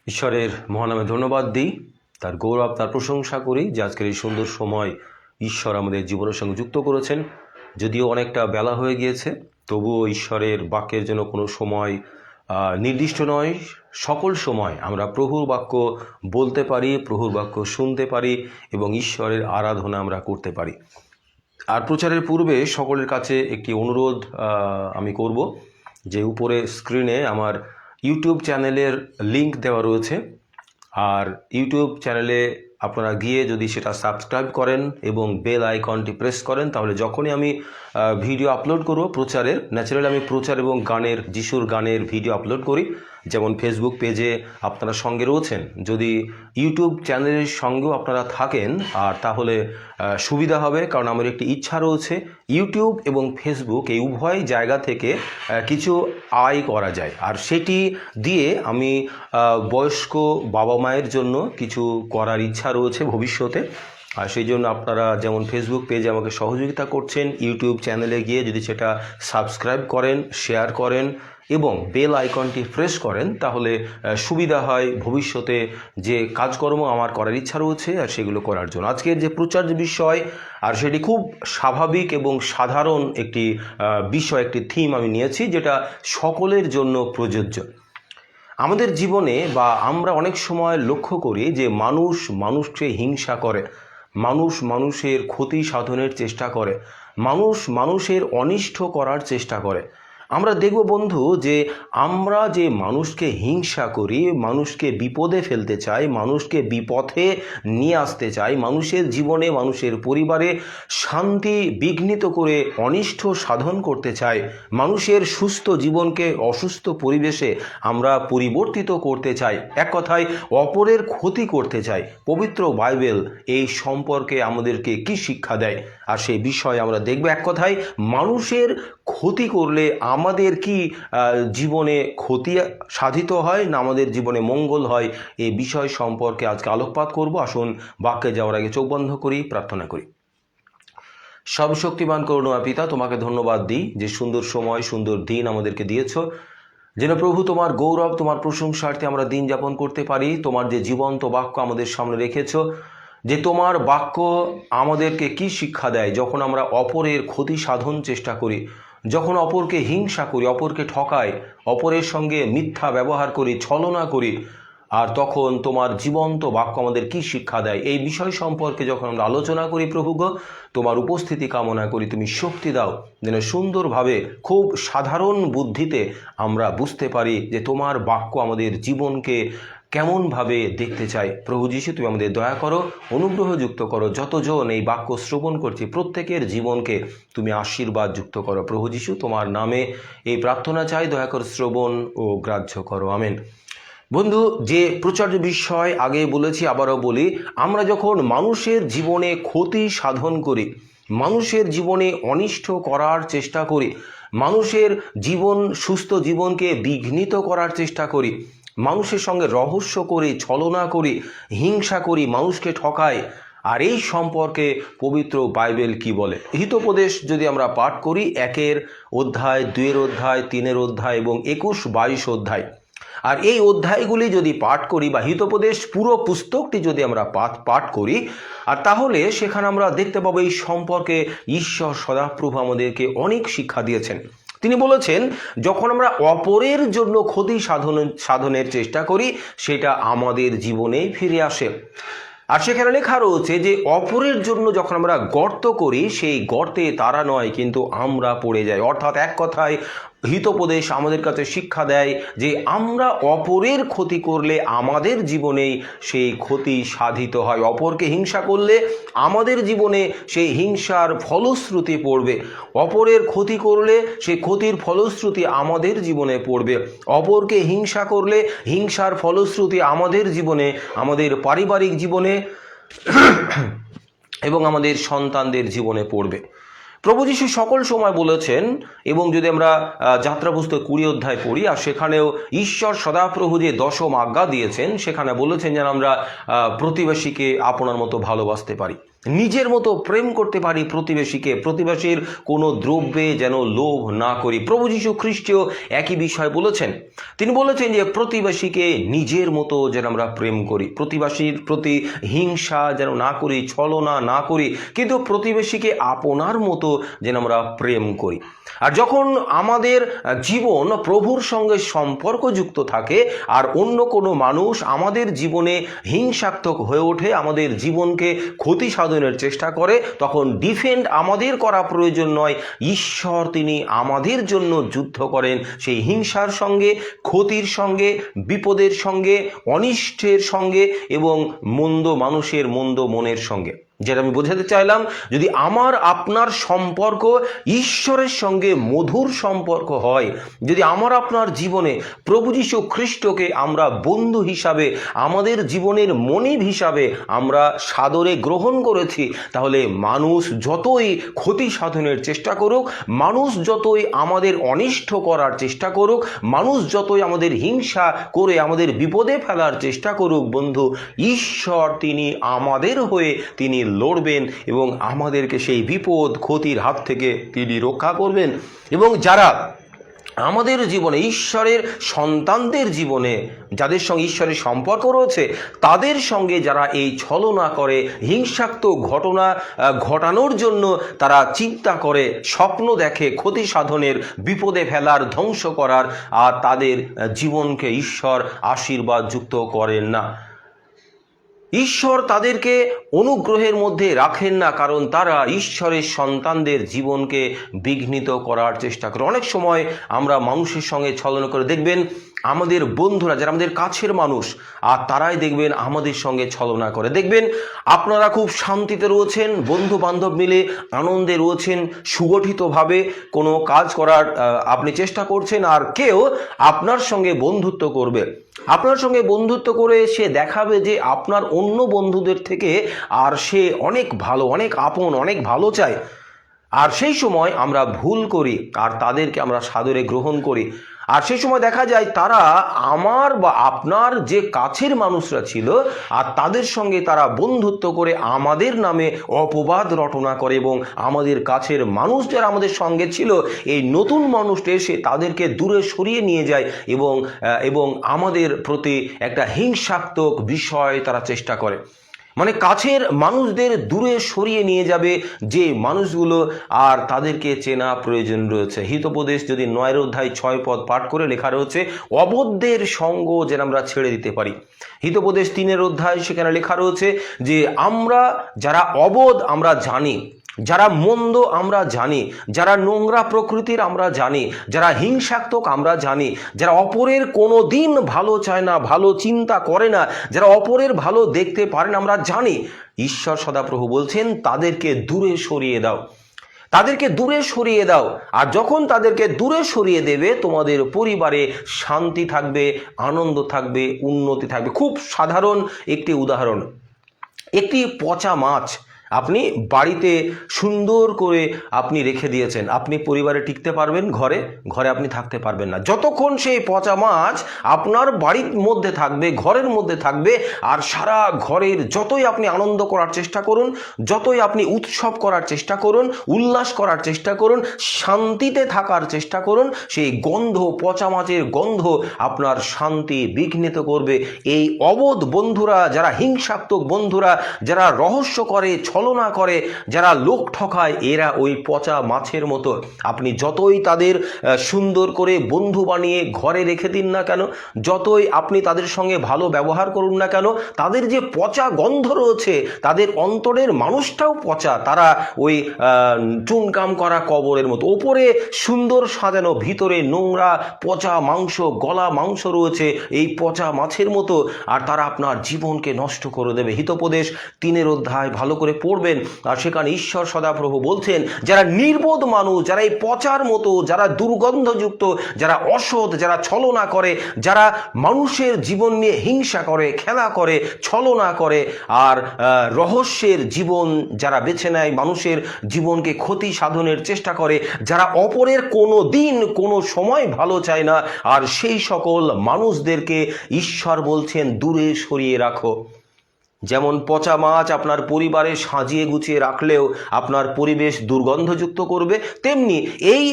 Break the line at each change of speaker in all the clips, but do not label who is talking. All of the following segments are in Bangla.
ঈশ্বরের মহানামে ধন্যবাদ দিই, তার গৌরব, তার প্রশংসা করি যে আজকের এই সুন্দর সময় ঈশ্বর আমাদের জীবনের সঙ্গে যুক্ত করেছেন। যদিও অনেকটা বেলা হয়ে গিয়েছে, তবুও ঈশ্বরের বাক্যের জন্য কোনো সময় নির্দিষ্ট নয়। সকল সময় আমরা প্রভুর বাক্য বলতে পারি, প্রভুর বাক্য শুনতে পারি এবং ঈশ্বরের আরাধনা আমরা করতে পারি। আর প্রচারের পূর্বে সকলের কাছে একটি অনুরোধ আমি করব যে উপরে স্ক্রিনে আমার ইউটিউব চ্যানেলের লিংক দেওয়া রয়েছে। আর ইউটিউব চ্যানেলে আপনারা গিয়ে যদি সেটা সাবস্ক্রাইব করেন এবং বেল আইকনটি প্রেস করেন, তাহলে যখনই আমি ভিডিও আপলোড করব প্রচারের, ন্যাচারালি আমি প্রচার এবং গানের, যিশুর গানের ভিডিও আপলোড করি, যেমন ফেসবুক পেজে আপনারা সঙ্গে রয়েছেন, যদি ইউটিউব চ্যানেলের সঙ্গেও আপনারা থাকেন আর তাহলে সুবিধা হবে। কারণ আমার একটি ইচ্ছা রয়েছে ইউটিউব এবং ফেসবুক এই উভয় জায়গা থেকে কিছু আয় করা যায়, আর সেটি দিয়ে আমি বয়স্ক বাবা মায়ের জন্য কিছু করার ইচ্ছা রয়েছে ভবিষ্যতে। আর সেই জন্য আপনারা যেমন ফেসবুক পেজে আমাকে সহযোগিতা করছেন, ইউটিউব চ্যানেলে গিয়ে যদি সেটা সাবস্ক্রাইব করেন, শেয়ার করেন এবং বেল আইকনটি প্রেস করেন, তাহলে সুবিধা হয় ভবিষ্যতে যে কাজকর্ম আমার করার ইচ্ছা রয়েছে আর সেগুলো করার জন্য। আজকের যে প্রচার বিষয়, আর সেটি খুব স্বাভাবিক এবং সাধারণ একটি বিষয়, একটি থিম আমি নিয়েছি যেটা সকলের জন্য প্রযোজ্য। আমাদের জীবনে বা আমরা অনেক সময় লক্ষ্য করি যে মানুষ মানুষকে হিংসা করে, মানুষ মানুষের ক্ষতি সাধনের চেষ্টা করে, মানুষ মানুষের অনিষ্ট করার চেষ্টা করে। আমরা দেখব বন্ধু যে আমরা যে মানুষকে হিংসা করি, মানুষকে বিপদে ফেলতে চাই, মানুষকে বিপথে নিয়ে আসতে চাই, মানুষের জীবনে, মানুষের পরিবারে শান্তি বিঘ্নিত করে অনিষ্ট সাধন করতে চাই, মানুষের সুস্থ জীবনকে অসুস্থ পরিবেশে আমরা পরিবর্তিত করতে চাই, এক কথায় অপরের ক্ষতি করতে চাই। পবিত্র বাইবেল এই সম্পর্কে আমাদেরকে কি শিক্ষা দেয়, আর সেই বিষয়ে আমরা দেখব। এক কথায় মানুষের ক্ষতি করলে আমাদের কি জীবনে ক্ষতি সাধিত হয় না আমাদের জীবনে মঙ্গল হয়, এই বিষয় সম্পর্কে আজকে আলোকপাত করব। আসুন বাক্যে যাওয়ার আগে চোখ বন্ধ করি, প্রার্থনা করি। সর্বশক্তিমান করুণা পিতা, তোমাকে ধন্যবাদ দিই যে সুন্দর সময়, সুন্দর দিন আমাদেরকে দিয়েছ, যেন প্রভু তোমার গৌরব, তোমার প্রশংসার্থে আমরা দিন যাপন করতে পারি। তোমার যে জীবন্ত বাক্য আমাদের সামনে রেখেছ, যে তোমার বাক্য আমাদেরকে কি শিক্ষা দেয় যখন আমরা অপরের ক্ষতি সাধন চেষ্টা করি, যখন অপরকে হিংসা করি, অপরকে ঠকাই, অপরের সঙ্গে মিথ্যা ব্যবহার করি, ছলনা করি, আর তখন তোমার জীবন্ত বাক্য আমাদের কি শিক্ষা দেয়, এই বিষয় সম্পর্কে যখন আমরা আলোচনা করি প্রভুগ, তোমার উপস্থিতি কামনা করি। তুমি শক্তি দাও যেন সুন্দরভাবে, খুব সাধারণ বুদ্ধিতে আমরা বুঝতে পারি যে তোমার বাক্য আমাদের জীবনকে কেমনভাবে দেখতে চাই। প্রভু যিশু, তুমি আমাদের দয়া করো, অনুগ্রহ যুক্ত করো। যতজন এই বাক্য শ্রবণ করছি প্রত্যেকের জীবনকে তুমি আশীর্বাদ যুক্ত করো। প্রভু যিশু, তোমার নামে এই প্রার্থনা চাই, দয়া করে শ্রবণ ও গ্রাহ্য করো, আমেন। বন্ধু, যে প্রচার্য বিষয় আগে বলেছি, আবারও বলি, আমরা যখন মানুষের জীবনে ক্ষতি সাধন করি, মানুষের জীবনে অনিষ্ট করার চেষ্টা করি, মানুষের জীবন, সুস্থ জীবনকে বিঘ্নিত করার চেষ্টা করি, মানুষের সঙ্গে রহস্য করি, ছলনা করি, হিংসা করি, মানুষকে ঠকাই, আর এই সম্পর্কে পবিত্র বাইবেল কি বলে? হিতোপদেশ যদি আমরা পাঠ করি, 1 অধ্যায়, 2 অধ্যায়, 3 অধ্যায় এবং 21-22 অধ্যায়, আর এই অধ্যায়গুলি যদি পাঠ করি বা হিতোপদেশ পুরো পুস্তকটি যদি আমরা পাঠ করি, আর তাহলে সেখানে আমরা দেখতে পাবো এই সম্পর্কে ঈশ্বর সদাপ্রভু আমাদেরকে অনেক শিক্ষা দিয়েছেন। তিনি বলেছেন, যখন আমরা অপরের জন্য ক্ষতি সাধনের চেষ্টা করি, সেটা আমাদের জীবনেই ফিরে আসে। আর সেখানে লেখা রয়েছে যে অপরের জন্য যখন আমরা গর্ত করি, সেই গর্তে তারা নয় কিন্তু আমরা পড়ে যাই। অর্থাৎ এক কথায় হিতোপদেশ আমাদের কাছে শিক্ষা দেয় যে আমরা অপরের ক্ষতি করলে আমাদের জীবনেই সেই ক্ষতি সাধিত হয়। অপরকে হিংসা করলে আমাদের জীবনে সেই হিংসার ফলশ্রুতি পড়বে। অপরের ক্ষতি করলে সেই ক্ষতির ফলশ্রুতি আমাদের জীবনে পড়বে। অপরকে হিংসা করলে হিংসার ফলশ্রুতি আমাদের জীবনে, আমাদের পারিবারিক জীবনে এবং আমাদের সন্তানদের জীবনে পড়বে। প্রভু যিশু সকল সময় বলেছেন, এবং যদি আমরা যাত্রা পুস্তক 20 অধ্যায় পড়ি, আর সেখানেও ঈশ্বর সদাপ্রভু যে 10ম আজ্ঞা দিয়েছেন, সেখানে বলেছেন যেন আমরা প্রতিবেশীকে আপনার মতো ভালোবাসতে পারি। নিজের মতো প্রেম করতে পারি প্রতিবেশীকে, প্রতিবেশীর কোনো দ্রব্যে যেন লোভ না করি। প্রভু যীশু খ্রিস্টও একই বিষয় বলেছেন। তিনি বলেছেন যে প্রতিবেশীকে নিজের মতো যেন আমরা প্রেম করি, প্রতিবেশীর প্রতি হিংসা যেন না করি, ছলনা না করি, কিন্তু প্রতিবেশীকে আপনার মতো যেন আমরা প্রেম করি। আর যখন আমাদের জীবন প্রভুর সঙ্গে সম্পর্কযুক্ত থাকে আর অন্য কোনো মানুষ আমাদের জীবনে হিংসাত্মক হয়ে ওঠে, আমাদের জীবনকে ক্ষতি সাধনের চেষ্টা করে, তখন ডিফেন্ড আমাদের করা প্রয়োজন নয়। ঈশ্বর তিনি আমাদের জন্য যুদ্ধ করেন সেই হিংসার সঙ্গে, ক্ষতির সঙ্গে, বিপদের সঙ্গে, অনিষ্টের সঙ্গে এবং মন্দ মানুষের মন্দ মনের সঙ্গে। যেটা আমি বোঝাতে চাইলাম, যদি আমার আপনার সম্পর্ক ঈশ্বরের সঙ্গে মধুর সম্পর্ক হয়, যদি আমার আপনার জীবনে প্রভু যীশু খ্রিস্টকে আমরা বন্ধু হিসাবে, আমাদের জীবনের মনিব হিসাবে আমরা সাদরে গ্রহণ করেছি, তাহলে মানুষ যতই ক্ষতি সাধনের চেষ্টা করুক, মানুষ যতই আমাদের অনিষ্ট করার চেষ্টা করুক, মানুষ যতই আমাদের হিংসা করে আমাদের বিপদে ফেলার চেষ্টা করুক, বন্ধু, ঈশ্বর তিনি আমাদের হয়ে তিনি লড়বেন এবং আমাদেরকে সেই বিপদ ক্ষতির হাত থেকে তিনি রক্ষা করবেন। এবং যারা আমাদের জীবনে ঈশ্বরের সন্তানদের জীবনে যাদের সঙ্গে ঈশ্বরের সম্পর্ক রয়েছে, তাদের সঙ্গে যারা এই ছলনা করে, হিংসাত্মক ঘটনা ঘটানোর জন্য তারা চিন্তা করে, স্বপ্ন দেখে ক্ষতি সাধনের, বিপদে ফেলার, ধ্বংস করার, আর তাদের জীবনকে ঈশ্বর আশীর্বাদ যুক্ত করেন না। ঈশ্বর তাদেরকে অনুগ্রহের মধ্যে রাখেন না, কারণ তারা ঈশ্বরের সন্তানদের জীবনকে বিঘ্নিত করার চেষ্টা করে। অনেক সময় আমরা মানুষের সঙ্গে ছলনা করে, দেখবেন আমাদের বন্ধুরা যারা আমাদের কাছের মানুষ, আর তারাই দেখবেন আমাদের সঙ্গে ছলনা করে। দেখবেন আপনারা খুব শান্তিতে রয়েছেন, বন্ধু বান্ধব মিলে আনন্দে রয়েছেন, সুগঠিতভাবে কোনো কাজ করার আপনি চেষ্টা করছেন, আর কেউ আপনার সঙ্গে বন্ধুত্ব করবে, আপনার সঙ্গে বন্ধুত্ব করে সে দেখাবে যে আপনার অন্য বন্ধুদের থেকে আর সে অনেক ভালো, অনেক আপন, অনেক ভালো চায়। আর সেই সময় আমরা ভুল করি আর তাদেরকে আমরা সাদরে গ্রহণ করি। আর সেই সময় দেখা যায় তারা আমার বা আপনার যে কাছের মানুষরা ছিল, আর তাদের সঙ্গে তারা বন্ধুত্ব করে আমাদের নামে অপবাদ রটনা করে, এবং আমাদের কাছের মানুষ যারা আমাদের সঙ্গে ছিল, এই নতুন মানুষটা এসে তাদেরকে দূরে সরিয়ে নিয়ে যায় এবং আমাদের প্রতি একটা হিংসাত্মক বিষয় তারা চেষ্টা করে। মানে কাছের মানুষদের দূরে সরিয়ে নিয়ে যাবে যে মানুষগুলো, আর তাদেরকে চেনা প্রয়োজন রয়েছে। হিতোপদেশ যদি 9 অধ্যায় 6 পদ পাঠ করে লেখা রয়েছে, অবদ্ধের সঙ্গ যেন আমরা ছেড়ে দিতে পারি। হিতোপদেশ 3 অধ্যায় সেখানে লেখা রয়েছে যে আমরা যারা অবধ আমরা জানি, যারা মন্দ আমরা জানি, যারা নোংরা প্রকৃতির আমরা জানি, যারা হিংসাত্মক আমরা জানি, যারা অপরের কোনো দিন ভালো চায় না, ভালো চিন্তা করে না, যারা অপরের ভালো দেখতে পারে না, আমরা জানি। ঈশ্বর সদাপ্রভু বলছেন তাদেরকে দূরে সরিয়ে দাও, তাদেরকে দূরে সরিয়ে দাও। আর যখন তাদেরকে দূরে সরিয়ে দেবে, তোমাদের পরিবারে শান্তি থাকবে, আনন্দ থাকবে, উন্নতি থাকবে। খুব সাধারণ একটি উদাহরণ, একটি পচা মাছ আপনি বাড়িতে সুন্দর করে আপনি রেখে দিয়েছেন, আপনি পরিবারে টিকতে পারবেন? ঘরে আপনি থাকতে পারবেন না যতক্ষণ সেই পচা মাছ আপনার বাড়ির মধ্যে থাকবে, ঘরের মধ্যে থাকবে। আর সারা ঘরের যতই আপনি আনন্দ করার চেষ্টা করুন, যতই আপনি উৎসব করার চেষ্টা করুন, উল্লাস করার চেষ্টা করুন, শান্তিতে থাকার চেষ্টা করুন, সেই গন্ধ, পচা মাছের গন্ধ আপনার শান্তি বিঘ্নিত করবে। এই অবোধ বন্ধুরা, যারা হিংসাত্মক বন্ধুরা, যারা রহস্য করে, ছলনা করে, যারা লোক ঠকায়, এরা ওই পচা মাছের মতো। আপনি যতই তাদের সুন্দর করে বন্ধু বানিয়ে ঘরে রেখে দিন না কেন, যতই আপনি তাদের সঙ্গে ভালো ব্যবহার করুন না কেন, তাদের যে পচা গন্ধ রয়েছে, তাদের অন্তরের মানুষটাও পচা। তারা ওই চুনকাম করা কবরের মতো, ওপরে সুন্দর সাজানো, ভিতরে নোংরা পচা মাংস, গলা মাংস রয়েছে, এই পচা মাছের মতো। আর তারা আপনার জীবনকে নষ্ট করে দেবে। হিতোপদেশ 3 অধ্যায় ভালো করে পড়বেন, আর সেখানে ঈশ্বর সদাপ্রভু বলছেন যারা নির্বোধ মানুষ, যারা এই পচার মতো, যারা দুর্গন্ধযুক্ত, যারা অসৎ, যারা ছলনা করে, যারা মানুষের জীবন নিয়ে হিংসা করে, খেলা করে, ছলনা করে, আর রহস্যের জীবন যারা বেছে নেয়, মানুষের জীবনকে ক্ষতি সাধনের চেষ্টা করে, যারা অপরের কোনো দিন কোনো সময় ভালো চায় না, আর সেই সকল মানুষদেরকে ঈশ্বর বলছেন দূরে সরিয়ে রাখো। যেমন পচা মাছ আপনার পরিবারে সাজিয়ে গুছিয়ে রাখলেও আপনার পরিবেশ দুর্গন্ধযুক্ত করবে, তেমনি এই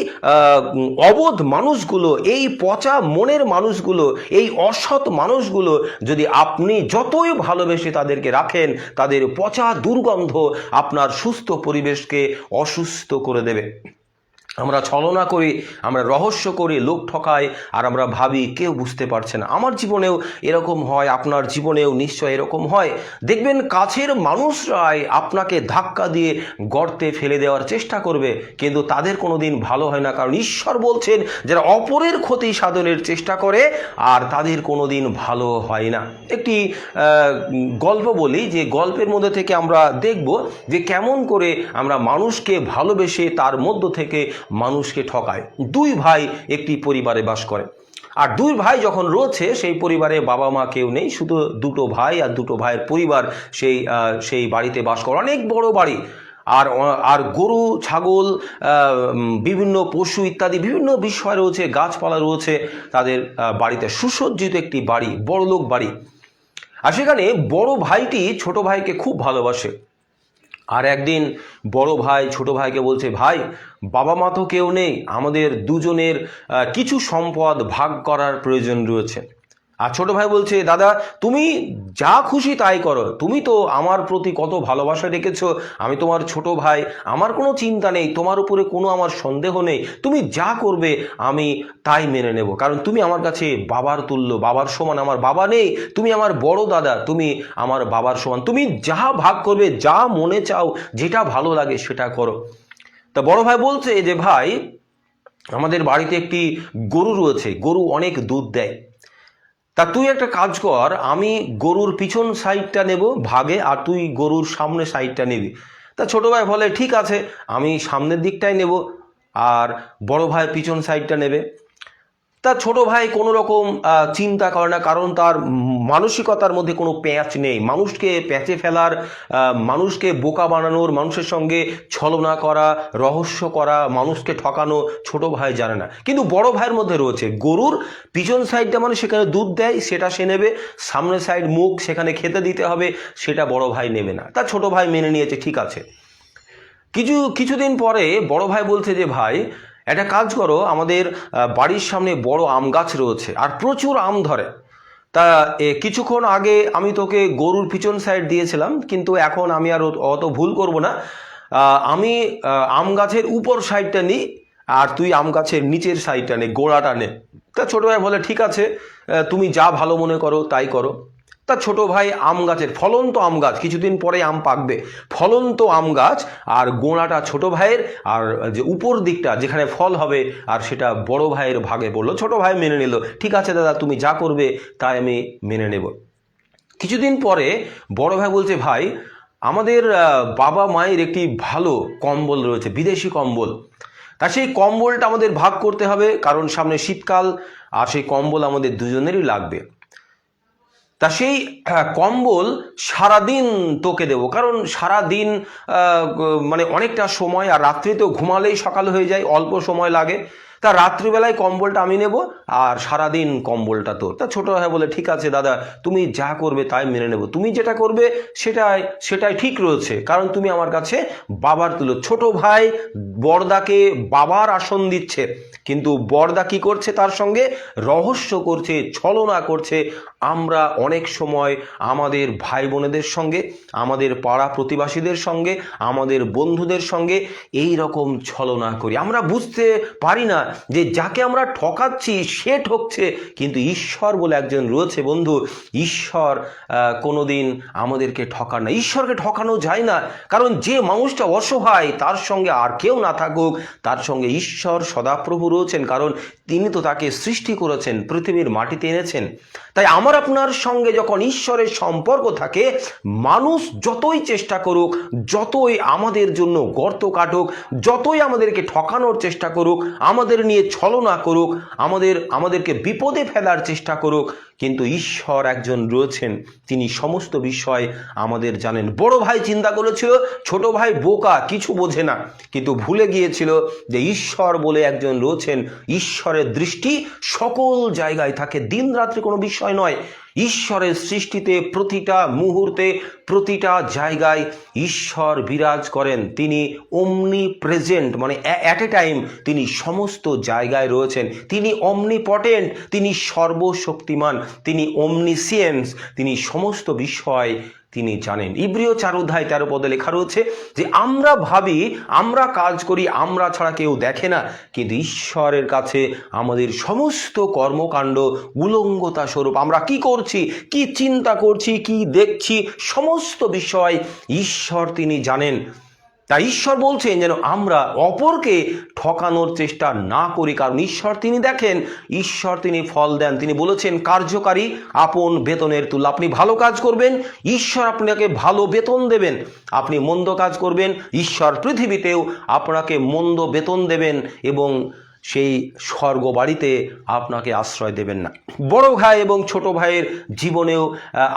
অবোধ মানুষগুলো, এই পচা মনের মানুষগুলো, এই অসৎ মানুষগুলো যদি আপনি যতই ভালোবেসে তাদেরকে রাখেন, তাদের পচা দুর্গন্ধ আপনার সুস্থ পরিবেশকে অসুস্থ করে দেবে। আমরা ছলনা করি, আমরা রহস্য করি, লোক ঠকাই, আর আমরা ভাবি কেউ বুঝতে পারছে না। আমার জীবনেও এরকম হয়, আপনার জীবনেও নিশ্চয় এরকম হয়। দেখবেন কাছের মানুষরাই আপনাকে ধাক্কা দিয়ে গর্তে ফেলে দেওয়ার চেষ্টা করবে, কিন্তু তাদের কোনো দিন ভালো হয় না, কারণ ঈশ্বর বলছেন যারা অপরের ক্ষতি সাধনের চেষ্টা করে আর তাদের কোনো দিন ভালো হয় না। একটি গল্প বলি, যে গল্পের মধ্যে থেকে আমরা দেখব যে কেমন করে আমরা মানুষকে ভালোবেসে তার মধ্য থেকে মানুষকে ঠকায়। দুই ভাই একটি পরিবারে বাস করে, আর দুই ভাই যখন রয়েছে সেই পরিবারে বাবা মা কেউ নেই, শুধু দুটো ভাই আর দুটো ভাইয়ের পরিবার সেই বাড়িতে বাস করে, অনেক বড় বাড়ি। আর গরু, ছাগল, বিভিন্ন পশু ইত্যাদি বিভিন্ন বিষয় রয়েছে, গাছপালা রয়েছে তাদের বাড়িতে। সুসজ্জিত একটি বাড়ি, বড়লোক বাড়ি। আর সেখানে বড় ভাইটি ছোট ভাইকে খুব ভালোবাসে। আর একদিন বড় ভাই ছোট ভাইকে বলছে, ভাই, বাবা মা তো কেউ নেই, আমাদের দুজনের কিছু সম্পদ ভাগ করার প্রয়োজন রয়েছে। আর ছোট ভাই বলছে, দাদা তুমি যা খুশি তাই করো, তুমি তো আমার প্রতি কত ভালোবাসা রেখেছো, আমি তোমার ছোট ভাই, আমার কোনো চিন্তা নেই, তোমার উপরে কোনো আমার সন্দেহ নেই, তুমি যা করবে আমি তাই মেনে নেব, কারণ তুমি আমার কাছে বাবার তুল্য, বাবার সমান। আমার বাবা নেই, তুমি আমার বড় দাদা, তুমি আমার বাবার সমান, তুমি যা ভাগ করবে, যা মনে চাও, যেটা ভালো লাগে সেটা করো। তা বড় ভাই বলছে যে, ভাই, আমাদের বাড়িতে একটি গরু রয়েছে, গরু অনেক দুধ দেয়, তা তুই একটা কাজ কর, আমি গরুর পিছন সাইডটা নেব ভাগে, আর তুই গরুর সামনে সাইডটা নিবি। তা ছোট ভাই বলে, ঠিক আছে, আমি সামনের দিকটাই নেব, আর বড় ভাই পিছন সাইডটা নেবে। তা ছোট ভাই কোনো রকম চিন্তা করে না, কারণ তার মানসিকতার মধ্যে কোনো প্যাঁচ নেই। মানুষকে প্যাঁচে ফেলার, মানুষকে বোকা বানানোর, মানুষের সঙ্গে ছলনা করা, রহস্য করা, মানুষকে ঠকানো ছোট ভাই জানে না। কিন্তু বড় ভাইয়ের মধ্যে রয়েছে, গরুর পিছন সাইডটা মানে সেখানে দুধ দেয় সেটা সে নেবে, সামনের সাইড মুখ, সেখানে খেতে দিতে হবে, সেটা বড় ভাই নেবে না। তা ছোট ভাই মেনে নিয়েছে, ঠিক আছে। কিছুদিন পরে বড় ভাই বলছে যে, ভাই, একটা কাজ করো, আমাদের বাড়ির সামনে বড় আম গাছ রয়েছে আর প্রচুর আম ধরে, তা কিছুক্ষণ আগে আমি তোকে গরুর পিছন সাইড দিয়েছিলাম, কিন্তু এখন আমি আর অত ভুল করব না, আমি আম গাছের উপর সাইডটা নিই, আর তুই আম গাছের নিচের সাইডটা নে, গোড়াটা নে। তা ছোট ভাই বলে, ঠিক আছে, তুমি যা ভালো মনে করো তাই করো। তা ছোট ভাই আম গাছের, ফলন্ত আম গাছ, কিছুদিন পরে আম পাকবে, ফলন্ত আম গাছ, আর গোড়াটা ছোট ভাইয়ের, আর যে উপর দিকটা যেখানে ফল হবে আর সেটা বড় ভাইয়ের ভাগে পড়লো। ছোট ভাই মেনে নিল, ঠিক আছে দাদা, তুমি যা করবে তাই আমি মেনে নেব। কিছুদিন পরে বড় ভাই বলছে, ভাই, আমাদের বাবা মায়ের একটি ভালো কম্বল রয়েছে, বিদেশি কম্বল, তা সেই কম্বলটা আমাদের ভাগ করতে হবে, কারণ সামনে শীতকাল, আর সেই কম্বল আমাদের দুজনেরই লাগবে। তা সেই কম্বল সারাদিন তোকে দেবো, কারণ সারাদিন মানে অনেকটা সময়, আর রাত্রিতেও ঘুমালেই সকাল হয়ে যায়, অল্প সময় লাগে। তা রাত্রিবেলায় কম্বলটা আমি নেব, আর সারাদিন কম্বলটা তোর। তা ছোট ভাই বলে, ঠিক আছে দাদা, তুমি যা করবে তাই মেনে নেব, তুমি যেটা করবে সেটাই ঠিক রয়েছে, কারণ তুমি আমার কাছে বাবার তুলো। ছোট ভাই বড়দাকে বাবার আসন দিচ্ছে, কিন্তু বড়দা কি করছে, তার সঙ্গে রহস্য করছে, ছলনা করছে। আমরা অনেক সময় আমাদের ভাই বোনেদের সঙ্গে, আমাদের পাড়া প্রতিবেশীদের সঙ্গে, আমাদের বন্ধুদের সঙ্গে এই রকম ছলনা করি। আমরা বুঝতে পারি না যে যাকে আমরা ঠকাচ্ছি সে ঠকছে, কিন্তু ঈশ্বর বলে একজন রয়েছে বন্ধু। ঈশ্বর কোনোদিন আমাদেরকে ঠকান না, ঈশ্বরকে ঠকানো যায় না, কারণ যে মানুষটা অসহায় তার সঙ্গে আর কেউ না থাকুক, তার সঙ্গে ঈশ্বর সদাপ্রভু রয়েছেন, কারণ তিনি তো তাকে সৃষ্টি করেছেন, পৃথিবীর মাটিতে এনেছেন। তাই আমার আপনার সঙ্গে যখন ঈশ্বরের সম্পর্ক থাকে, মানুষ যতই চেষ্টা করুক, যতই আমাদের জন্য গর্ত কাটুক, যতই আমাদেরকে ঠকানোর চেষ্টা করুক, আমাদের নিয়ে ছলনা করুক, আমাদেরকে বিপদে ফেলার চেষ্টা করুক, কিন্তু ঈশ্বর একজন রয়েছেন, তিনি সমস্ত বিষয় আমাদের জানেন। বড় ভাই চিন্তা করেছিল ছোট ভাই বোকা, কিছু বোঝে না, কিন্তু ভুলে গিয়েছিল যে ঈশ্বর বলে একজন রয়েছেন। ঈশ্বরের দৃষ্টি সকল জায়গায় থাকে, দিন রাত্রি কোনো বিষয় নয়। ঈশ্বরের সৃষ্টিতে প্রতিটা মুহূর্তে প্রতিটা জায়গায় ঈশ্বর বিরাজ করেন। তিনি অমনি প্রেজেন্ট, মানে অ্যাট এ টাইম তিনি সমস্ত জায়গায় রয়েছেন। তিনি অমনিপটেন্ট, তিনি সর্বশক্তিমান, তিনি অমনিসিয়েন্স, তিনি সমস্ত বিষয় তিনি জানেন। ইব্রিয় 4:13 লেখা রয়েছে যে আমরা ভাবি, আমরা কাজ করি, আমরা ছাড়া কেউ দেখে না, কিন্তু ঈশ্বরের কাছে আমাদের সমস্ত কর্মকাণ্ড উলঙ্গতা স্বরূপ। আমরা কি করছি, কি চিন্তা করছি, কি দেখছি, সমস্ত বিষয় ঈশ্বর তিনি জানেন। তাই ঈশ্বর বলছেন যেন আমরা অপরকে ঠকানোর চেষ্টা না করি, কারণ ঈশ্বর তিনি দেখেন, ঈশ্বর তিনি ফল দেন। তিনি বলেছেন কার্যকারী আপন বেতনের তুল্য। আপনি ভালো কাজ করবেন, ঈশ্বর আপনাকে ভালো বেতন দেবেন। আপনি মন্দ কাজ করবেন, ঈশ্বর পৃথিবীতেও আপনাকে মন্দ বেতন দেবেন এবং সেই স্বর্গ বাড়িতে আপনাকে আশ্রয় দেবেন না। বড় ভাই এবং ছোট ভাইয়ের জীবনেও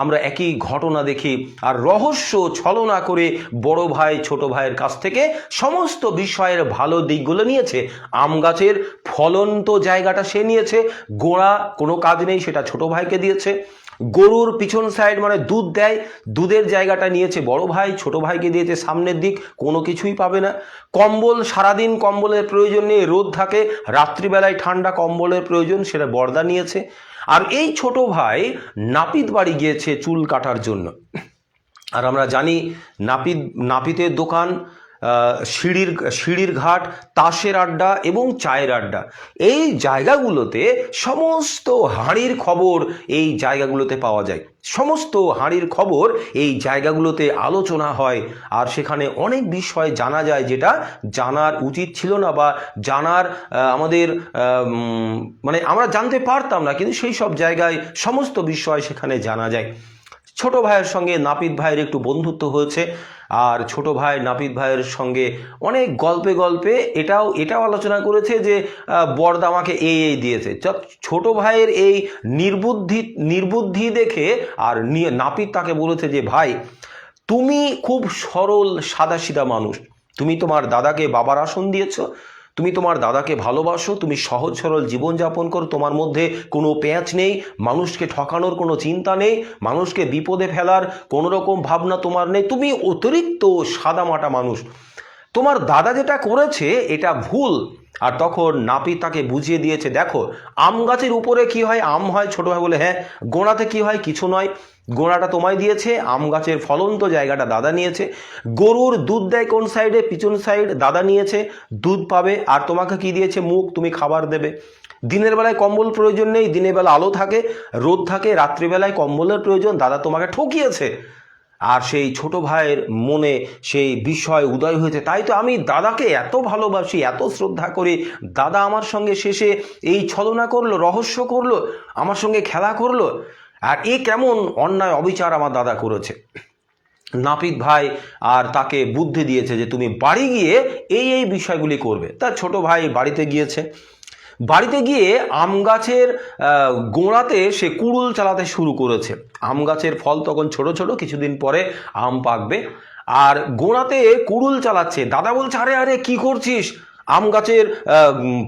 আমরা একই ঘটনা দেখি। আর রহস্য ছলনা করে বড় ভাই ছোট ভাইয়ের কাছ থেকে সমস্ত বিষয়ের ভালো দিকগুলো নিয়েছে। আম গাছের ফলন্ত জায়গাটা সে নিয়েছে, গোড়া কোনো কাজ নেই সেটা ছোট ভাইকে দিয়েছে। গরুর পিছন সাইড মানে দুধ দেয়, দুধের জায়গাটা নিয়েছে বড় ভাই, ছোট ভাইকে দিয়েছে সামনের দিক, কোনো কিছুই পাবে না। কম্বল, সারাদিন কম্বলের প্রয়োজন নেই, রোদ থাকে, রাত্রিবেলায় ঠান্ডা কম্বলের প্রয়োজন, সেটা বড়দা নিয়েছে। আর এই ছোট ভাই নাপিত বাড়ি গিয়েছে চুল কাটার জন্য। আর আমরা জানি নাপিতের দোকান, সিঁড়ির ঘাট, তাসের আড্ডা এবং চায়ের আড্ডা, এই জায়গাগুলোতে সমস্ত হাঁড়ির খবর এই জায়গাগুলোতে পাওয়া যায়। সমস্ত হাঁড়ির খবর এই জায়গাগুলোতে আলোচনা হয়, আর সেখানে অনেক বিষয় জানা যায় যেটা জানার উচিত ছিল না, বা জানার আমাদের মানে আমরা জানতে পারতাম না, কিন্তু সেই সব জায়গায় সমস্ত বিষয় সেখানে জানা যায়। ছোট ভাইয়ের সঙ্গে নাপিত ভাইয়ের একটু বন্ধুত্ব হয়েছে, আর ছোট ভাই নাপিত ভাইয়ের সঙ্গে অনেক গল্পে এটাও আলোচনা করেছে যে বড়দা আমাকে এই দিয়েছে। ছোট ভাইয়ের এই নির্বুদ্ধি দেখে আর নাপিত তাকে বলেছে যে ভাই, তুমি খুব সরল সাদাসিধা মানুষ, তুমি তোমার দাদাকে বাবার আসন দিয়েছ, তুমি তোমার দাদাকে ভালোবাসো, তুমি সহজ সরল জীবনযাপন করো, তোমার মধ্যে কোনো পেঁচ নেই, মানুষকে ঠকানোর কোনো চিন্তা নেই, মানুষকে বিপদে ফেলার কোনো রকম ভাবনা তোমার নেই, তুমি অতিরিক্ত সাদামাটা মানুষ, তোমার দাদা যেটা করেছে এটা ভুল। আর তখন নাপিত তাকে বুঝিয়ে দিয়েছে, দেখো আম গাছের উপরে কি হয়, আম হয়। ছোট ভাই বলে হ্যাঁ, গোড়াতে কি হয়, কিছু নয়, গোড়াটা তোমায় দিয়েছে, আম গাছের ফলন্ত জায়গাটা দাদা নিয়েছে। গরুর দুধ দেয় কোন সাইডে, পিছন সাইড, দাদা নিয়েছে, দুধ পাবে। আর তোমাকে কি দিয়েছে, মুখ, তুমি খাবার দেবে। দিনের বেলায় কম্বল প্রয়োজন নেই, দিনের বেলা আলো থাকে, রোদ থাকে, রাত্রিবেলায় কম্বলের প্রয়োজন, দাদা তোমাকে ঠকিয়েছে। আর সেই ছোট ভাইয়ের মনে সেই বিষয় উদয় হয়েছে, তাই তো আমি দাদাকে এত ভালোবাসি, এত শ্রদ্ধা করি, দাদা আমার সঙ্গে শেষে এই ছলনা করলো, রহস্য করলো, আমার সঙ্গে খেলা করলো, আর এ কেমন অন্যায় অবিচার আমার দাদা করেছে। নাপিত ভাই আর তাকে বুদ্ধি দিয়েছে যে তুমি বাড়ি গিয়ে এই বিষয়গুলি করবে। তার ছোট ভাই বাড়িতে গিয়েছে, বাড়িতে গিয়ে আম গাছের গোড়াতে সে কুড়ুল চালাতে শুরু করেছে। আম গাছের ফল তখন ছোট ছোট, কিছুদিন পরে আম পাকবে, আর গোড়াতে কুড়ুল চালাচ্ছে। দাদা বলছে, আরে কি করছিস, আম গাছের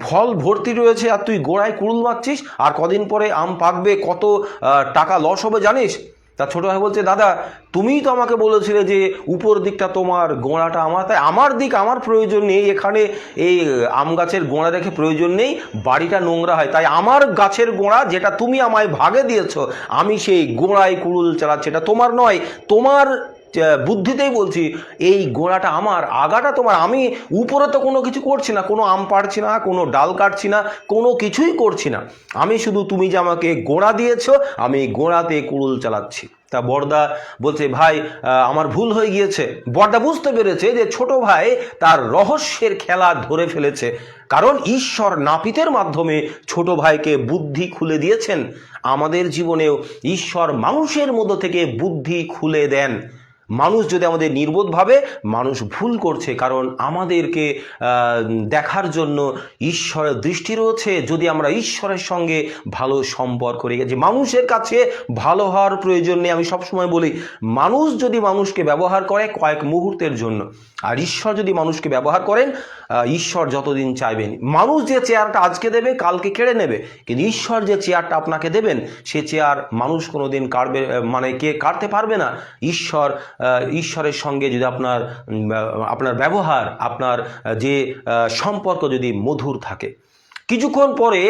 ফল ভর্তি রয়েছে আর তুই গোড়ায় কুড়ুল মারছিস, আর কদিন পরে আম পাকবে, কত টাকা লস হবে জানিস। তার ছোট ভাই বলছে, দাদা তুমিই তো আমাকে বলেছিলে যে উপর দিকটা তোমার, গোড়াটা আমার, তাই আমার দিক আমার প্রয়োজন নেই, এখানে এই আম গাছের গোড়া রেখে প্রয়োজন নেই, বাড়িটা নোংরা হয়, তাই আমার গাছের গোড়া যেটা তুমি আমায় ভাগে দিয়েছো, আমি সেই গোড়ায় কুড়ুল চালাচ্ছি, এটা তোমার নয়, তোমার বুদ্ধিতেই বলছি, এই গোড়াটা আমার, আগাটা তোমার, আমি উপরে তো কোনো কিছু করছি না, কোনো আম পাড়ছি না, কোনো ডাল কাটছি না, কোনো কিছুই করছি না, আমি শুধু তুমি যে আমাকে গোড়া দিয়েছো, আমি গোড়াতে কুড়ুল চালাচ্ছি। তা বড়দা বলছে, ভাই আমার ভুল হয়ে গিয়েছে। বড়দা বুঝতে পেরেছে যে ছোট ভাই তার রহস্যের খেলা ধরে ফেলেছে, কারণ ঈশ্বর নাপিতের মাধ্যমে ছোট ভাইকে বুদ্ধি খুলে দিয়েছেন। আমাদের জীবনেও ঈশ্বর মানুষের মধ্য থেকে বুদ্ধি খুলে দেন। মানুষ যদি আমাদের নির্বোধ ভাবে, মানুষ ভুল করছে, কারণ আমাদেরকে দেখার জন্য ঈশ্বরের দৃষ্টি রয়েছে। যদি আমরা ঈশ্বরের সঙ্গে ভালো সম্পর্ক রেখেছি, মানুষের কাছে ভালো হওয়ার প্রয়োজন নেই। আমি সবসময় বলি, মানুষ যদি মানুষকে ব্যবহার করে কয়েক মুহূর্তের জন্য, আর ঈশ্বর যদি মানুষকে ব্যবহার করেন, ঈশ্বর যতদিন চাইবেন। মানুষ যে চেয়ারটা আজকে দেবে কালকে কেড়ে নেবে, কিন্তু ঈশ্বর যে চেয়ারটা আপনাকে দেবেন সে চেয়ার মানুষ কোনোদিন কাটবে, মানে কে কাটতে পারবে না। ঈশ্বরের সঙ্গে যদি আপনার ব্যবহার, আপনার যে সম্পর্ক যদি মধুর থাকে। কিছুক্ষণ পরে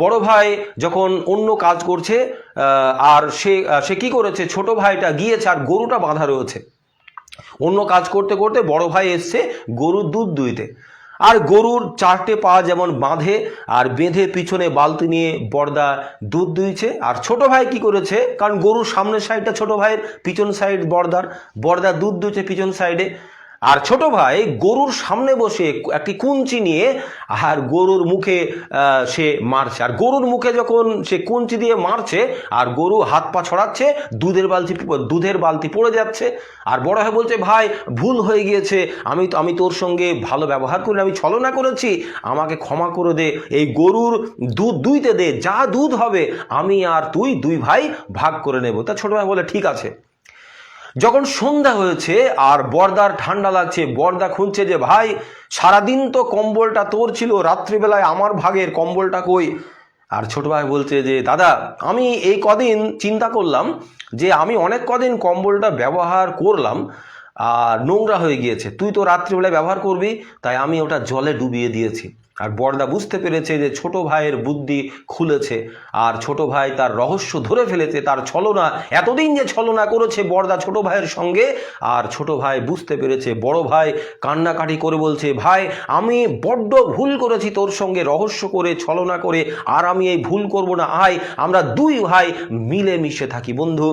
বড় ভাই যখন অন্য কাজ করছে, আর সে কি করেছে, ছোট ভাইটা গিয়েছে আর গরুটা বাঁধা রয়েছে। অন্য কাজ করতে করতে বড় ভাই এসছে গরুর দুধ দুইতে, আর গরুর 4টে পা যেমন বাঁধে, আর বেঁধে পিছনে বালতি নিয়ে বড়দা দুধ দুইছে। আর ছোট ভাই কি করেছে, কারণ গরুর সামনের সাইডটা ছোট ভাইয়ের, পিছন সাইড বড়দা দুধ দুইছে পিছন সাইডে। আর ছোট ভাই গরুর সামনে বসে একটি কুঞ্চি নিয়ে আর গরুর মুখে সে মারছে। আর গরুর মুখে যখন সে কুঞ্চি দিয়ে মারছে আর গরু হাত পা ছড়াচ্ছে, দুধের বালতি পড়ে যাচ্ছে। আর বড় ভাই বলছে, ভাই ভুল হয়ে গিয়েছে, আমি তোর সঙ্গে ভালো ব্যবহার করি, আমি ছলনা করেছি, আমাকে ক্ষমা করে দে, এই গরুর দুধ দুইতে দে, যা দুধ হবে আমি আর তুই দুই ভাই ভাগ করে নেব। তা ছোট ভাই বলে ঠিক আছে। যখন সন্ধ্যা হয়েছে আর বড়দার ঠান্ডা লাগছে, বড়দা খুঁজছে যে ভাই সারাদিন তো কম্বলটা তোর ছিল, রাত্রিবেলায় আমার ভাগের কম্বলটা কই? আর ছোট ভাই বলছে যে দাদা, আমি এই কদিন চিন্তা করলাম যে আমি অনেক কদিন কম্বলটা ব্যবহার করলাম আর নোংরা হয়ে গিয়েছে, তুই তো রাত্রিবেলায় ব্যবহার করবি, তাই আমি ওটা জলে ডুবিয়ে দিয়েছি। আর বড়দা বুঝতে পেরেছে যে ছোট ভাইয়ের বুদ্ধি খুলেছে, আর ছোট ভাই তার রহস্য ধরে ফেলেছে, তার ছলনা, এতদিন যে ছলনা করেছে বড়দা ছোট ভাইয়ের সঙ্গে। আর ছোট ভাই বুঝতে পেরেছে। বড় ভাই কান্নাকাটি করে বলছে, ভাই আমি বড্ড ভুল করেছি তোর সঙ্গে রহস্য করে, ছলনা করে, আর আমি এই ভুল করব না। আয় আমরা দুই ভাই মিলে মিশে থাকি। বন্ধু,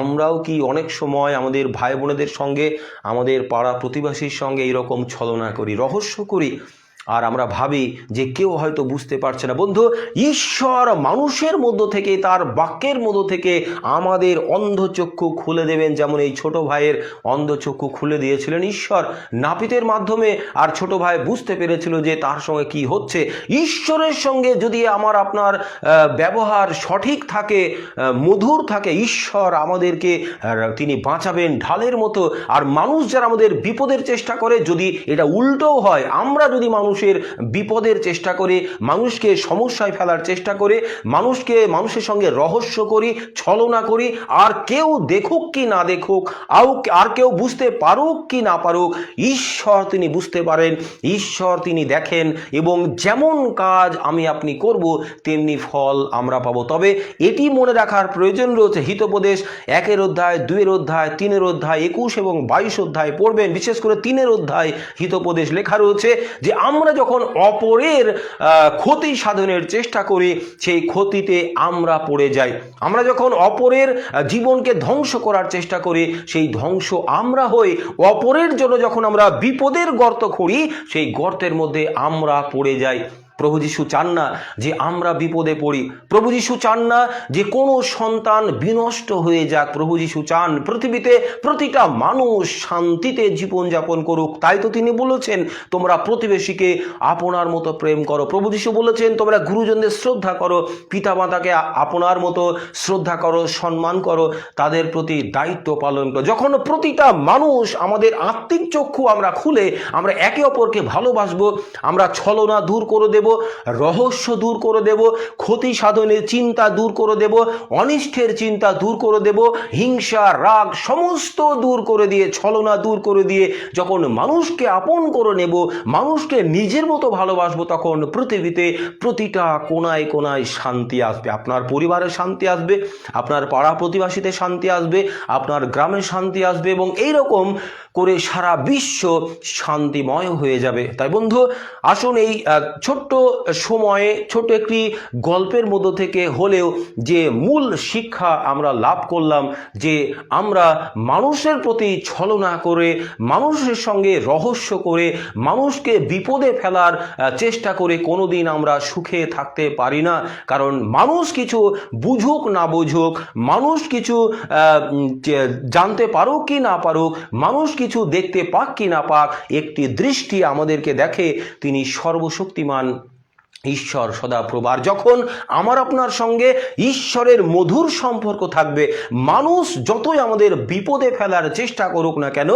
আমরাও কি অনেক সময় আমাদের ভাই বোনেদের সঙ্গে, আমাদের পাড়া প্রতিবেশীর সঙ্গে এইরকম ছলনা করি, রহস্য করি, আর আমরা ভাবি যে কেউ হয়তো বুঝতে পারছে না। বন্ধু, ঈশ্বর মানুষের মধ্য থেকে, তার বাক্যের মধ্য থেকে আমাদের অন্ধচক্ষু খুলে দেবেন। যেমন এই ছোট ভাইয়ের অন্ধচক্ষু খুলে দিয়েছিলেন ঈশ্বর নাপিতের মাধ্যমে, আর ছোট ভাই বুঝতে পেরেছিল যে তার সঙ্গে কি হচ্ছে। ঈশ্বরের সঙ্গে যদি আপনার ব্যবহার সঠিক থাকে, মধুর থাকে, ঈশ্বর আমাদেরকে তিনি বাঁচাবেন ঢালের মতো। আর মানুষ যারা আমাদের বিপদের চেষ্টা করে, যদি এটা উল্টোও হয়, আমরা যদি মানুষের বিপদের চেষ্টা করে, মানুষকে সমস্যায় ফেলার চেষ্টা করে, মানুষের সঙ্গে রহস্য করি, ছলনা করি, আর কেউ দেখুক কি না দেখুক, আর কেউ বুঝতে পারুক কি না পারুক, ঈশ্বর তিনি বুঝতে পারেন, ঈশ্বর তিনি দেখেন, এবং যেমন কাজ আপনি করব তেমনি ফল আমরা পাবো। তবে এটি মনে রাখার প্রয়োজন রয়েছে, হিতোপদেশ 1 অধ্যায়, 2 অধ্যায়, 3 অধ্যায়, 21 এবং 22 অধ্যায় পড়বেন। বিশেষ করে 3 অধ্যায় হিতোপদেশ লেখা রয়েছে যে আমরা যখন অপরের ক্ষতি সাধনের চেষ্টা করি, সেই ক্ষতিতে আমরা পড়ে যাই। আমরা যখন অপরের জীবনকে ধ্বংস করার চেষ্টা করি, সেই ধ্বংস আমরা হই। অপরের জন্য যখন আমরা বিপদের গর্ত খুঁড়ি, সেই গর্তের মধ্যে আমরা পড়ে যাই। প্রভু যীশু চান না যে আমরা বিপদে পড়ি। প্রভু যীশু চান না যে কোনো সন্তান বিনষ্ট হয়ে যাক। প্রভু যীশু চান পৃথিবীতে প্রতিটা মানুষ শান্তিতে জীবনযাপন করুক। তাই তো তিনি বলেছেন, তোমরা প্রতিবেশীকে আপনার মতো প্রেম করো। প্রভু যীশু বলেছেন, তোমরা গুরুজনদের শ্রদ্ধা করো, পিতামাতাকে আপনার মতো শ্রদ্ধা করো, সম্মান করো, তাদের প্রতি দায়িত্ব পালন করো। যখন প্রতিটা মানুষ আমাদের আত্মিক চক্ষু আমরা খুলে আমরা একে অপরকে ভালোবাসবো, আমরা ছলনা দূর করে দেব, রহস্য দূর করে দেব, ক্ষতি সাধনের চিন্তা দূর করে দেব, অনিষ্টের চিন্তা দূর করে দেব, হিংসা রাগ সমস্ত দূর করে দিয়ে, ছলনা দূর করে দিয়ে যখন মানুষকে আপন করে নেব, মানুষকে নিজের মতো ভালোবাসবো, তখন পৃথিবীতে প্রতিটা কোনায় কোনায় শান্তি আসবে। আপনার পরিবারে শান্তি আসবে, আপনার পাড়া প্রতিবেশীতে শান্তি আসবে, আপনার গ্রামে শান্তি আসবে, এবং এইরকম করে সারা বিশ্ব শান্তিময় হয়ে যাবে। তাই বন্ধু, আসুন এই ছোট্ট সময়ে ছোট একটি গল্পের মধ্য থেকে হলেও যে মূল শিক্ষা আমরা লাভ করলাম যে আমরা মানুষের প্রতি ছলনা করে, মানুষের সঙ্গে রহস্য করে, মানুষকে বিপদে ফেলার চেষ্টা করে কোনোদিন আমরা সুখে থাকতে পারি না। কারণ মানুষ কিছু বুঝুক না বুঝুক, মানুষ কিছু জানতে পারুক কি না পারুক, মানুষ কিছু দেখতে পাক কি না পাক, একটি দৃষ্টি আমাদেরকে দেখে, তিনি সর্বশক্তিমান ঈশ্বর সদাপ্রভু। আর যখন আমার আপনার সঙ্গে ঈশ্বরের মধুর সম্পর্ক থাকবে, মানুষ যতই আমাদের বিপদে ফেলার চেষ্টা করুক না কেন,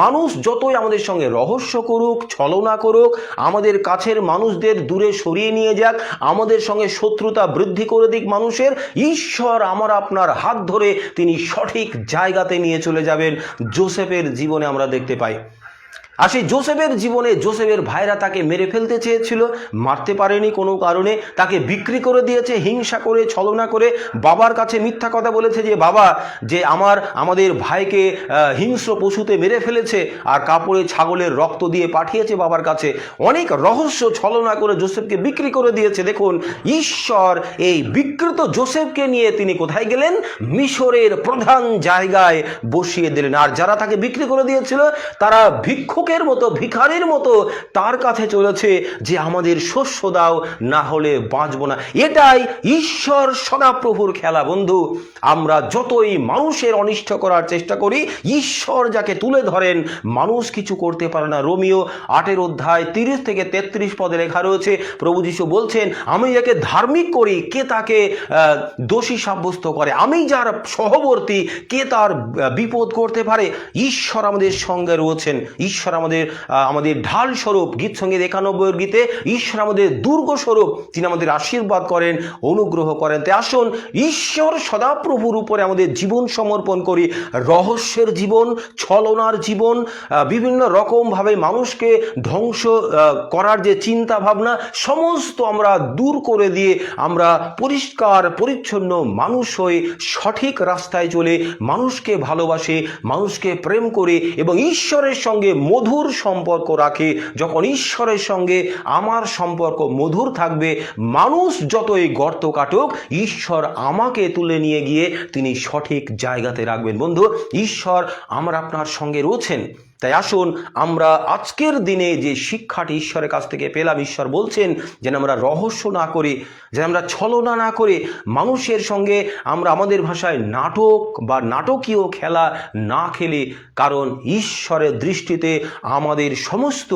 মানুষ যতই আমাদের সঙ্গে রহস্য করুক, ছলনা করুক, আমাদের কাছের মানুষদের দূরে সরিয়ে নিয়ে যাক, আমাদের সঙ্গে শত্রুতা বৃদ্ধি করে দিক মানুষের, ঈশ্বর আমার আপনার হাত ধরে তিনি সঠিক জায়গাতে নিয়ে চলে যাবেন। যোসেফের জীবনে আমরা দেখতে পাই। আর সেই যোসেফের জীবনে যোসেফের ভাইরা তাকে মেরে ফেলতে চেয়েছিল, মারতে পারেনি কোনো কারণে, তাকে বিক্রি করে দিয়েছে হিংসা করে, ছলনা করে। বাবার কাছে মিথ্যা কথা বলেছে যে বাবা, যে আমাদের ভাইকে হিংস্র পশুতে মেরে ফেলেছে, আর কাপড়ে ছাগলের রক্ত দিয়ে পাঠিয়েছে বাবার কাছে। অনেক রহস্য ছলনা করে যোসেফকে বিক্রি করে দিয়েছে। দেখুন, ঈশ্বর এই বিকৃত যোসেফকে নিয়ে তিনি কোথায় গেলেন? মিশরের প্রধান জায়গায় বসিয়ে দিলেন। আর যারা তাকে বিক্রি করে দিয়েছিল তারা ভিক্ষুকের মতো, ভিখারির মতো তার কাছে চলেছে যে আমাদের শস্য দাও, না হলে বাঁচব না। এটাই ঈশ্বর সদাপ্রভুর খেলা বন্ধু। আমরা যতই মানুষের অনিষ্ট করার চেষ্টা করি, ঈশ্বর যাকে তুলে ধরেন মানুষ কিছু করতে পারে না। রোমিও 8 অধ্যায় 30 থেকে 33 পদে লেখা রয়েছে, প্রভু যীশু বলছেন, আমি যাকে ধার্মিক করি কে তাকে দোষী সাব্যস্ত করে, আমি যার সহবর্তী কে তার বিপদ করতে পারে। ঈশ্বর আমাদের সঙ্গে রয়েছেন, ঈশ্বর আমাদের ঢাল স্বরূপ। গীত সঙ্গীত 91 গীতে ঈশ্বর আমাদের দুর্গ স্বরূপ, তিনি আমাদের আশীর্বাদ করেন, অনুগ্রহ করেন। তাই আসুন ঈশ্বর সদাপ্রভুর উপরে আমাদের জীবন সমর্পণ করি। রহস্যের জীবন, ছলনার জীবন, বিভিন্ন রকমভাবে মানুষকে ধ্বংস করার যে চিন্তা ভাবনা, সমস্ত আমরা দূর করে দিয়ে আমরা পরিষ্কার পরিচ্ছন্ন মানুষ হয়ে সঠিক রাস্তায় চলে মানুষকে ভালোবাসে, মানুষকে প্রেম করে এবং ঈশ্বরের সঙ্গে মধুর সম্পর্ক রাখে। যখন ঈশ্বরের সঙ্গে আমার সম্পর্ক মধুর থাকবে, মানুষ যতই গর্ত কাটুক, ঈশ্বর আমাকে তুলে নিয়ে গিয়ে তিনি সঠিক জায়গাতে রাখবেন। বন্ধু, ঈশ্বর আমার আপনার সঙ্গে রয়েছেন। তাই আসুন আমরা আজকের দিনে যে শিক্ষাটি ঈশ্বরের কাছ থেকে পেলাম, ঈশ্বর বলছেন যেন আমরা রহস্য না করি, যেন আমরা ছলনা না করে মানুষের সঙ্গে আমরা আমাদের ভাষায় নাটক বা নাটকীয় খেলা না খেলে। কারণ ঈশ্বরের দৃষ্টিতে আমাদের সমস্ত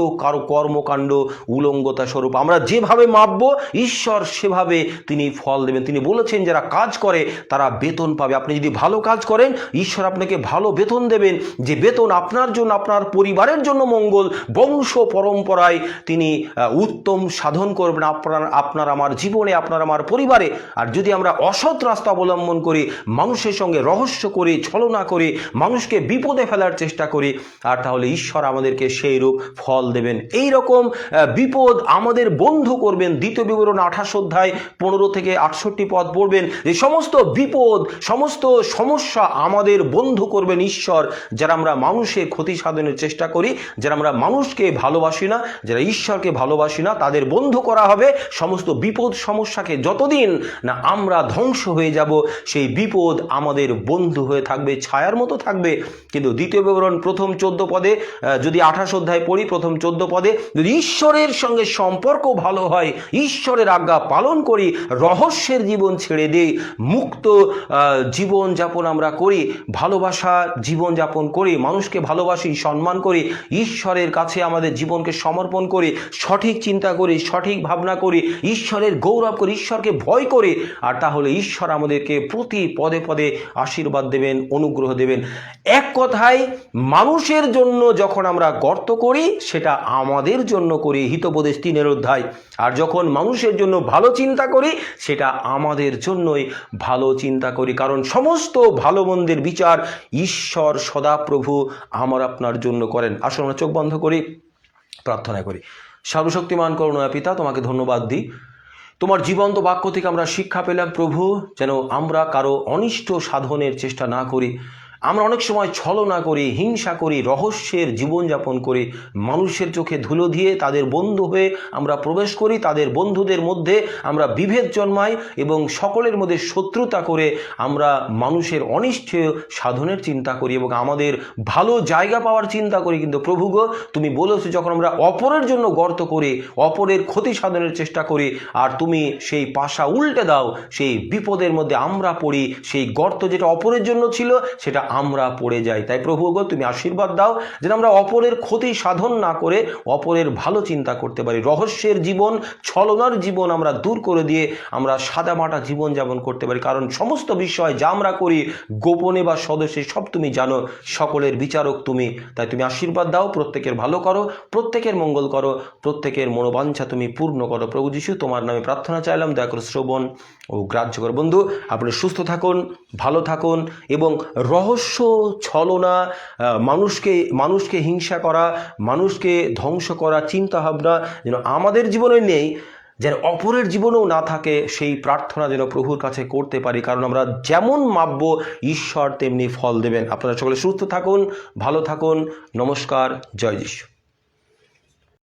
কর্মকাণ্ড উলঙ্গতা স্বরূপ। আমরা যেভাবে মাপব ঈশ্বর সেভাবে তিনি ফল দেবেন। তিনি বলেছেন যারা কাজ করে তারা বেতন পাবে। আপনি যদি ভালো কাজ করেন, ঈশ্বর আপনাকে ভালো বেতন দেবেন, যে বেতন আপনার জন্য, আপনার পরিবারের জন্য মঙ্গল, বংশ পরম্পরায় তিনি উত্তম সাধন করবেন আপনার আমার জীবনে, আপনার আমার পরিবারে। আর যদি আমরা অসৎ রাস্তা অবলম্বন করি, মানুষের সঙ্গে রহস্য করে, ছলনা করে, মানুষকে বিপদে ফেলার চেষ্টা করি, আর তাহলে ঈশ্বর আমাদেরকে সেই রূপ ফল দেবেন। এই রকম বিপদ আমাদের বন্ধু করবেন। দ্বিতীয় বিবরণ 28 অধ্যায় 15 থেকে 68 পদ পড়বেন, যে সমস্ত বিপদ, সমস্ত সমস্যা আমাদের বন্ধু করবেন ঈশ্বর। যারা আমরা মানুষের ক্ষতি সাধনের চেষ্টা করি, যারা আমরা মানুষকে ভালোবাসি না, যারা ঈশ্বরকে ভালোবাসি না, তাদের বন্ধু করা হবে। সমস্ত বিপদ সমস্যাকে যতদিন না আমরা ধ্বংস হয়ে যাব, সেই বিপদ আমাদের বন্ধু হয়ে থাকবে, ছায়ার মতো থাকবে। কিন্তু দ্বিতীয় বিবরণ প্রথম 14 পদে, যদি 28 অধ্যায় পড়ি, প্রথম 14 পদে, যদি ঈশ্বরের সঙ্গে সম্পর্ক ভালো হয়, ঈশ্বরের আজ্ঞা পালন করি, রহস্যের জীবন ছেড়ে দিই, মুক্ত জীবন যাপন আমরা করি, ভালোবাসা জীবন যাপন করি, মানুষকে ভালোবাসি, সম্মান করি, ঈশ্বরের কাছে আমাদের জীবনকে সমর্পণ করি, সঠিক চিন্তা করি, সঠিক ভাবনা করি, ঈশ্বরের গৌরব করি, ঈশ্বরকে ভয় করি, আর তাহলে ঈশ্বর আমাদেরকে প্রতি পদে পদে আশীর্বাদ দেবেন, অনুগ্রহ দেবেন। এক কথায়, মানুষের জন্য যখন আমরা গর্ত করি, সেটা আমাদের জন্য করি, হিতোপদেশ 3 অধ্যায়। আর যখন মানুষের জন্য ভালো চিন্তা করি, সেটা আমাদের জন্যই ভালো চিন্তা করি। কারণ সমস্ত ভালো মন্দের বিচার ঈশ্বর সদাপ্রভু আমার আপনার জন্য করেন। আসুন আমরা চোখ বন্ধ করি, প্রার্থনা করি। সর্বশক্তিমান করুণাময় পিতা, তোমাকে ধন্যবাদ দিই। তোমার জীবন্ত বাক্য থেকে আমরা শিক্ষা পেলাম প্রভু, যেন আমরা কারো অনিষ্ট সাধনের চেষ্টা না করি, আমরা অনেক সময় ছলনা করি, হিংসা করি, রহস্যের জীবনযাপন করি, মানুষের চোখে ধুলো দিয়ে তাদের বন্ধু হয়ে আমরা প্রবেশ করি, তাদের বন্ধুদের মধ্যে আমরা বিভেদ জন্মাই এবং সকলের মধ্যে শত্রুতা করে আমরা মানুষের অনিষ্ট সাধনের চিন্তা করি এবং আমাদের ভালো জায়গা পাওয়ার চিন্তা করি। কিন্তু প্রভু গো, তুমি বলেছো যখন আমরা অপরের জন্য গর্ত করি, অপরের ক্ষতি সাধনের চেষ্টা করি, আর তুমি সেই পাশা উল্টে দাও, সেই বিপদের মধ্যে আমরা পড়ি, সেই গর্ত যেটা অপরের জন্য ছিল সেটা আমরা পড়ে যাই। তাই প্রভু গো, তুমি আশীর্বাদ দাও যেন আমরা অপরের ক্ষতি সাধন না করে অপরের ভালো চিন্তা করতে পারি। রহস্যের জীবন, ছলনার জীবন আমরা দূর করে দিয়ে আমরা সাদামাটা জীবনযাপন করতে পারি। কারণ সমস্ত বিষয় যা আমরা করি গোপনে বা সদস্যে সব তুমি জানো, সকলের বিচারক তুমি। তাই তুমি আশীর্বাদ দাও, প্রত্যেকের ভালো করো, প্রত্যেকের মঙ্গল করো, প্রত্যেকের মনোবাঞ্ছা তুমি পূর্ণ করো। প্রভু যিশু, তোমার নামে প্রার্থনা চাইলাম, দয়া করে শ্রবণ ও গ্রাহ্য করো। বন্ধু, আপনি সুস্থ থাকুন, ভালো থাকুন এবং রহস্য, ছলনা, মানুষকে হিংসা করা, মানুষকে ধ্বংস করা চিন্তাভাবনা যেন আমাদের জীবনে নেই, যেন অপরের জীবনেও না থাকে, সেই প্রার্থনা যেন প্রভুর কাছে করতে পারি। কারণ আমরা যেমন মাপব ঈশ্বর তেমনি ফল দেবেন। আপনারা সকলে সুস্থ থাকুন, ভালো থাকুন। নমস্কার, জয় যিশু।